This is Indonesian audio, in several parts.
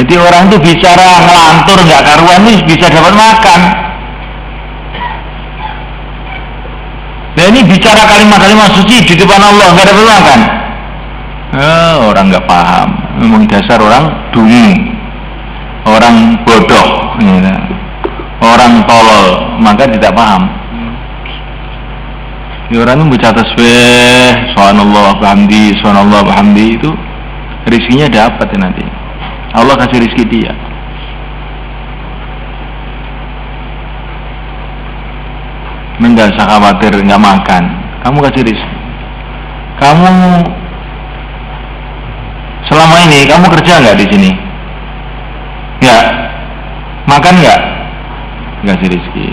Jadi orang itu bicara ngelantur nggak karuan nih bisa dapat makan. Nah ini bicara kalimat-kalimat suci di depan Allah nggak dapat makan. Orang nggak paham. Memang dasar orang dungu, orang bodoh, gitu. Orang tolol, maka tidak paham. Orang itu baca tasbih, subhanallah bihamdi, subhanallah bihamdi, itu rizkinya dapat ya nanti. Allah kasih rizki dia. Enggak usah khawatir nggak makan, kamu kasih rizki. Kamu selama ini kamu kerja nggak di sini? Nggak, makan nggak? Kasih rizki.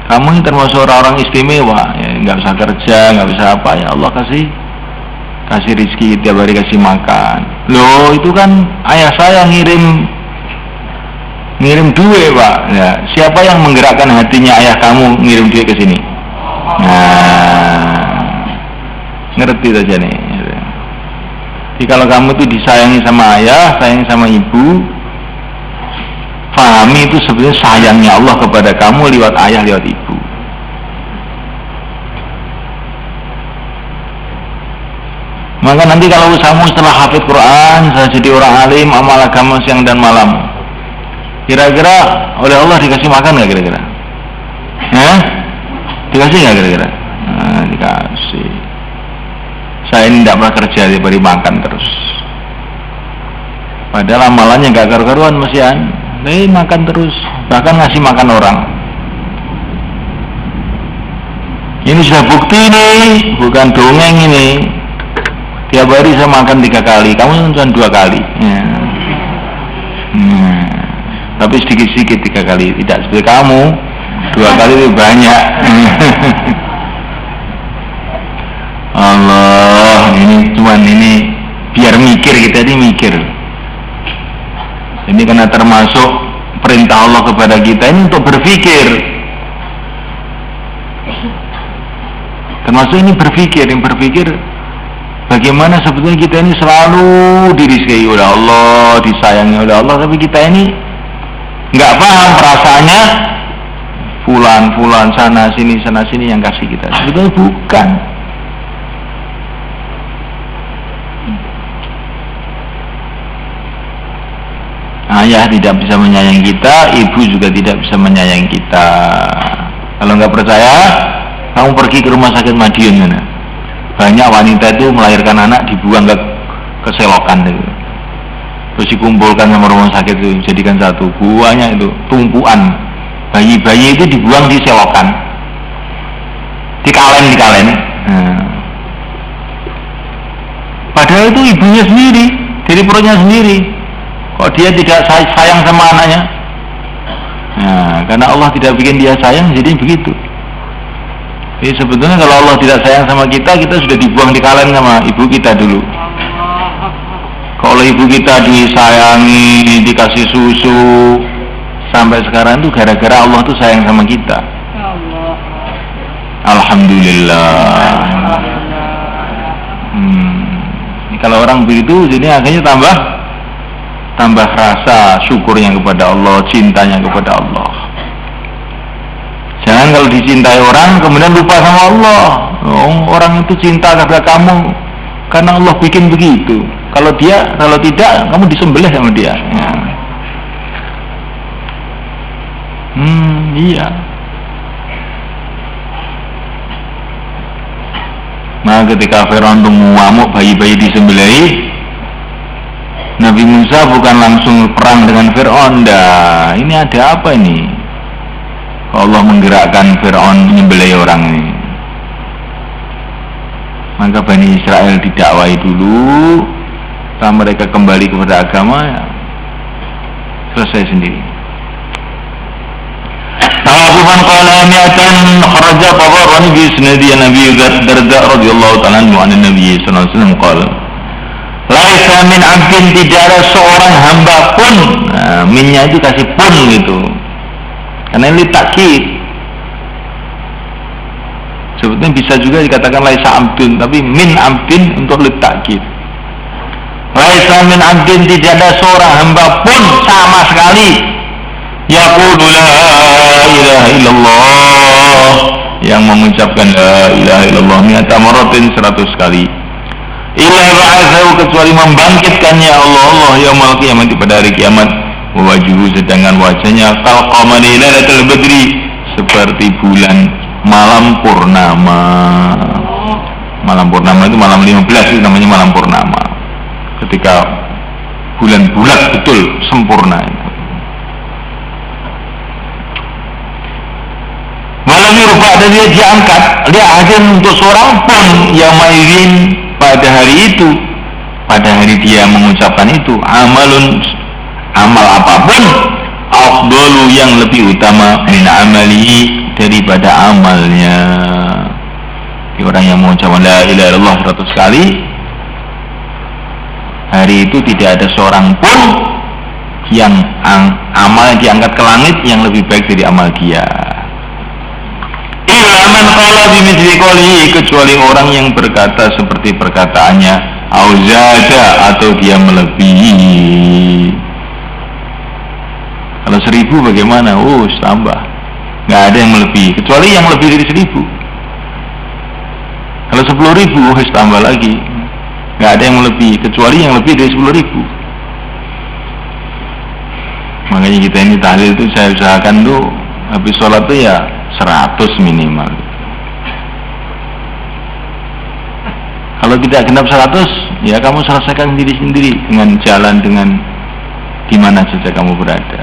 Kamu ini termasuk orang-orang istimewa, ya, nggak usah kerja, nggak bisa apa, ya Allah kasih rizki, tiap hari kasih makan. Loh itu kan ayah saya ngirim duit Pak. Ya, siapa yang menggerakkan hatinya ayah kamu ngirim duit ke sini? Nah, ngerti saja nih. Jadi kalau kamu tuh disayangi sama ayah, sayangi sama ibu, pahami itu sebenarnya sayangnya Allah kepada kamu lewat ayah, lewat ibu. Maka nanti kalau usahamu setelah hafid Quran, saya jadi orang alim, amal agama siang dan malam, kira-kira oleh Allah dikasih makan nggak kira-kira? Dikasih nggak kira-kira? Nah, dikasih. Saya ini tidak pernah kerja, diberi makan terus. Padahal amalannya nggak karu-karuan masihan. Makan terus, bahkan ngasih makan orang. Ini sudah bukti nih, bukan dongeng ini. Tiap hari saya makan 3 kali, kamu cuma 2 kali. Ya. Tapi sedikit-sedikit 3 kali, tidak seperti kamu 2 kali lebih banyak. Allah, ini biar mikir, kita ini mikir. Ini karena termasuk perintah Allah kepada kita ini untuk berpikir. Termasuk ini berpikir bagaimana sebetulnya kita ini selalu dirizkai oleh Allah, disayangi oleh Allah, tapi kita ini nggak paham perasaannya. Fulan sana sini yang kasih kita. Sebetulnya bukan. Ayah tidak bisa menyayangi kita, ibu juga tidak bisa menyayangi kita. Kalau nggak percaya, kamu pergi ke rumah sakit Madiun. Banyak wanita itu melahirkan anak dibuang ke selokan itu. Terus dikumpulkan sama rumah sakit itu, jadikan satu. Banyak itu, tumpuan. Bayi-bayi itu dibuang di selokan. Dikalen. Padahal itu ibunya sendiri, dari perutnya sendiri. Kok dia tidak sayang sama anaknya? Nah, karena Allah tidak bikin dia sayang, jadi begitu. Jadi sebetulnya kalau Allah tidak sayang sama kita, kita sudah dibuang di kalen sama ibu kita dulu. Kalau ibu kita disayangi, dikasih susu, sampai sekarang itu gara-gara Allah tuh sayang sama kita. Alhamdulillah. Kalau orang begitu, jadi akhirnya tambah rasa syukurnya kepada Allah, cintanya kepada Allah. Jangan kalau dicintai orang kemudian lupa sama Allah. Orang itu cinta kepada kamu karena Allah bikin begitu. Kalau tidak kamu disembelih sama dia. Ya. Iya. Nah ketika Firaun itu mengamuk, bayi-bayi disembelih, Nabi Musa bukan langsung perang dengan Fir'aun. Ini ada apa ini? Allah menggerakkan Fir'aun menyembelih orang ini. Maka Bani Israel didakwai dulu, setelah mereka kembali kepada agama, ya, selesai sendiri. Ta'afuman qala mi'atan kharaja tabarani bi isnadi Nabi Darda radhiyallahu ta'ala anhu an Nabi sallallahu alaihi wasallam qala laisa min abdin, tidak ada seorang hamba pun. Nah, minnya itu kasih pun gitu. Karena ini takkid. Sebetulnya bisa juga dikatakan laisa abdun, tapi min abdin untuk takkid. Laisa laisa min 'abdin, tidak ada seorang hamba pun sama sekali yaqulu la ilaha illallah, yang mengucapkan la ilaha illallah mi'ata maratin 100 kali, illa ba'atsahu, kecuali membangkitkannya Allah yaumul qiyamah, pada hari kiamat, wa wajhuhu, sedangkan wajahnya kal qamari lailatul badri, seperti bulan malam purnama. Malam purnama itu malam 15 itu namanya malam purnama, ketika bulan bulat betul sempurna itu. Walam yurfa, dan dia diangkat, dia adil untuk seorang pun yang maizin, pada hari itu, pada hari dia mengucapkan itu, amal apapun, afdalu, yang lebih utama, min amalihi, daripada amalnya. Orang yang mengucapkan la ilaha illallah 100 kali, hari itu tidak ada seorang pun yang amalnya diangkat ke langit yang lebih baik dari amal dia. Illa man qala bimithli qawlihi, kecuali orang yang berkata seperti perkataannya, au zada, atau dia melebihi. Kalau 1000 bagaimana? Tambah. Nggak ada yang melebihi, kecuali yang lebih dari 1000. Kalau 10.000, tambah lagi. Nggak ada yang melebihi, kecuali yang lebih dari 10.000. Makanya kita ini tahlil itu saya usahakan tuh habis sholat tuh ya 100 minimal. Kalau tidak genap 100, ya kamu selesaikan sendiri-sendiri dengan jalan, dengan dimana saja kamu berada.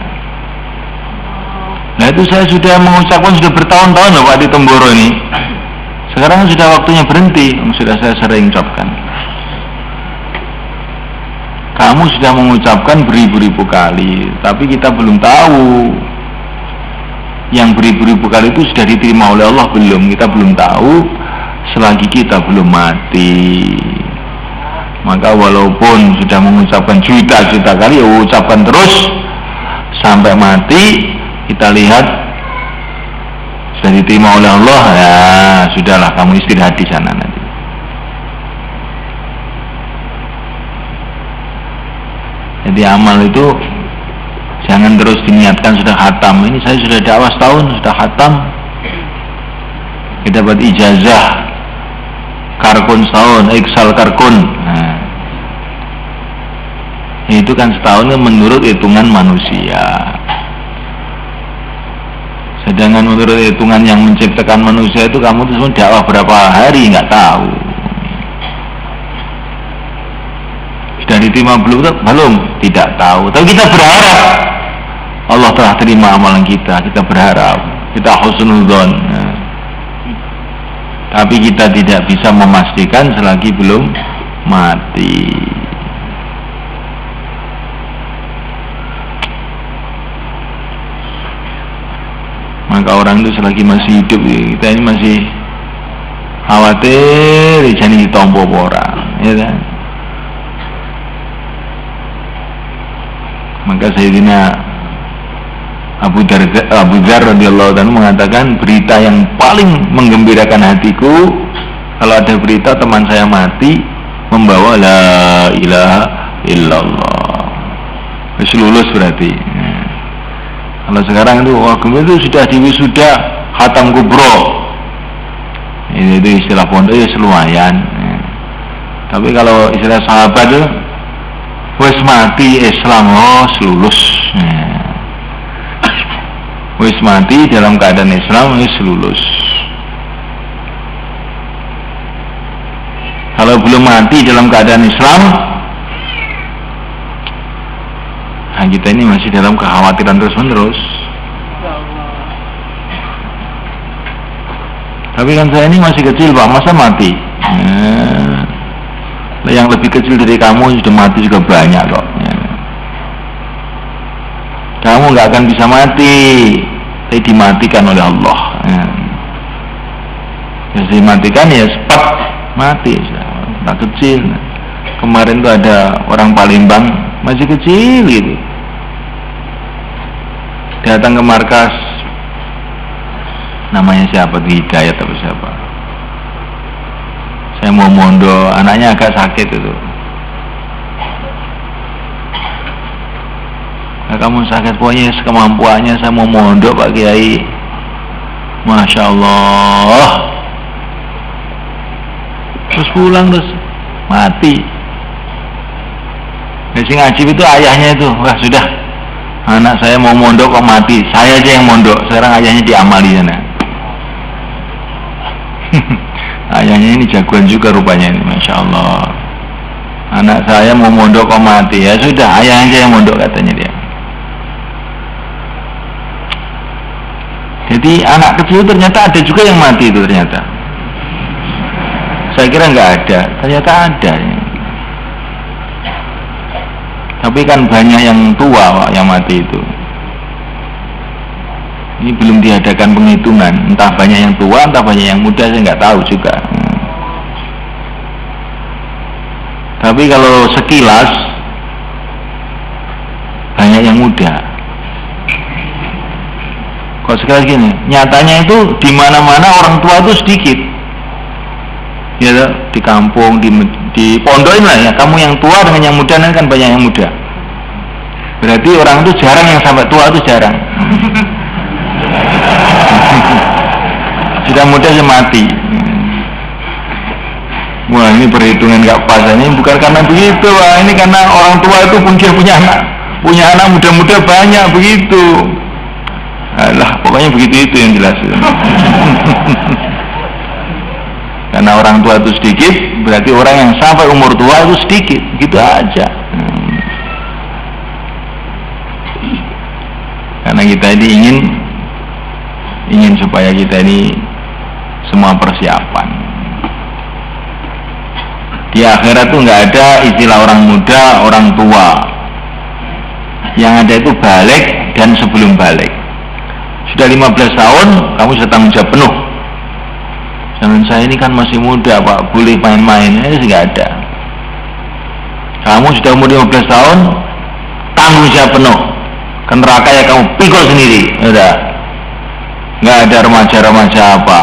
Nah itu saya sudah mengucapkan sudah bertahun-tahun loh Pak di Temboro ini. Sekarang sudah waktunya berhenti, sudah saya sering ucapkan. Kamu sudah mengucapkan beribu-ribu kali, tapi kita belum tahu yang beribu-ribu kali itu sudah diterima oleh Allah belum. Kita belum tahu selagi kita belum mati. Maka walaupun sudah mengucapkan juta-juta kali, ya ucapkan terus sampai mati. Kita lihat sudah diterima oleh Allah, ya sudahlah, kamu istirahat di sana nanti. Jadi amal itu jangan terus diniatkan sudah khatam. Ini saya sudah dakwah setahun, sudah khatam. Kita dapat ijazah karkun setahun, iksal karkun. Nah, itu kan setahun menurut hitungan manusia. Sedangkan menurut hitungan yang menciptakan manusia itu kamu tuh dakwah berapa hari nggak tahu. Sudah diterima belum? Belum, tidak tahu. Tapi kita berharap Allah telah terima amalan kita. Kita berharap, kita husnudzon. Nah, tapi kita tidak bisa memastikan selagi belum mati. Maka orang itu selagi masih hidup, kita ini masih khawatir jadi ditompo orang, ya kan? Maka Sayyidina Abu Dzar radhiyallahu anhu mengatakan, berita yang paling menggembirakan hatiku kalau ada berita teman saya mati membawa la ilaha illallah. Wis lulus berarti. Kalau sekarang itu itu sudah diwisuda khatam kubro. Itu istilah pondok ya lumayan. Tapi kalau istilah sahabat itu wis mati Islam, lulus. Wis mati dalam keadaan Islam, wis lulus. Kalau belum mati dalam keadaan Islam, nah kita ini masih dalam kekhawatiran terus-menerus. Tapi kan saya ini masih kecil Pak, masa mati? Yang lebih kecil dari kamu sudah mati juga banyak kok. Kamu nggak akan bisa mati, tapi dimatikan oleh Allah. Jadi dimatikan ya cepat mati. Tak kecil. Kemarin tuh ada orang Palembang masih kecil gitu, datang ke markas, namanya siapa, Hidayat atau siapa, saya mau mondok, anaknya agak sakit itu, kamu sakit, pokoknya sekemampuannya saya mau mondok Pak Kiai. Masya Allah. Terus pulang terus mati. Si ngajib itu ayahnya itu, wah sudah, anak saya mau mondok kok mati, saya aja yang mondok. Sekarang ayahnya diamali sana. Ayahnya ini jagoan juga rupanya ini, Masya Allah. Anak saya mau mondok kok mati, ya sudah, ayah aja yang mondok katanya dia. Jadi anak kecil ternyata ada juga yang mati itu ternyata. Saya kira nggak ada, ternyata ada. Tapi kan banyak yang tua Pak, yang mati itu. Ini belum diadakan penghitungan, entah banyak yang tua, entah banyak yang muda, saya nggak tahu juga. Tapi kalau sekilas banyak yang muda. Kok sekilas gini, nyatanya itu di mana-mana orang tua itu sedikit. Ya, di kampung, di pondokin lah ya, kamu yang tua dengan yang muda nanti kan banyak yang muda. Berarti orang itu jarang yang sampai tua itu jarang. Sudah muda sudah mati. Wah ini perhitungan gak pas, ini bukan karena begitu, wah ini karena orang tua itu punya anak muda-muda banyak begitu. Alah, pokoknya begitu itu yang jelas. Karena orang tua itu sedikit, berarti orang yang sampai umur tua itu sedikit, gitu aja. Karena kita ini ingin supaya kita ini semua persiapan. Di akhirat tuh nggak ada istilah orang muda, orang tua. Yang ada itu balik dan sebelum balik. Sudah 15 tahun, kamu sudah tanggung jawab penuh. Jangan saya ini kan masih muda Pak, boleh main-main, ini sih nggak ada. Kamu sudah umur 15 tahun, tanggung jawab penuh. Ke neraka ya kamu pikul sendiri, udah. Nggak ada remaja-remaja apa.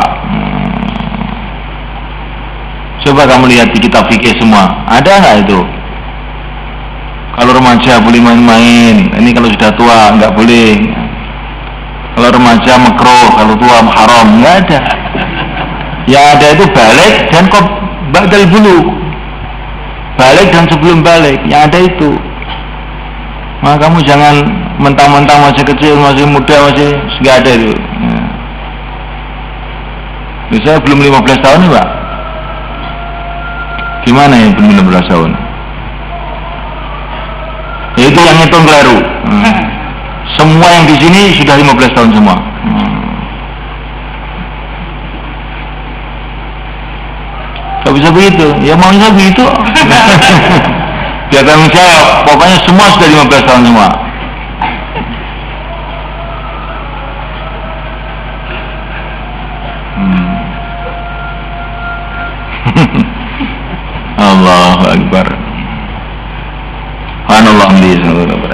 Coba kamu lihat di kitab fikih semua, ada nggak itu? Kalau remaja boleh main-main, ini kalau sudah tua nggak boleh. Kalau remaja makruh, kalau tua haram, nggak ada. Yang ada itu balik dan kok badal bulu, balik dan sebelum balik, yang ada itu. Maka kamu jangan mentang-mentang masih kecil, masih muda, masih nggak ada itu. Saya belum 15 tahun nih Pak. Gimana ya belum 15 tahun? Ya, itu yang hitung keliru. Semua yang di sini sudah 15 tahun semua. Gak bisa begitu, ya maunya begitu. Biar tanggung jawab, pokoknya semua sudah 15 tahun semua. Allahu Akbar. Subhanallah.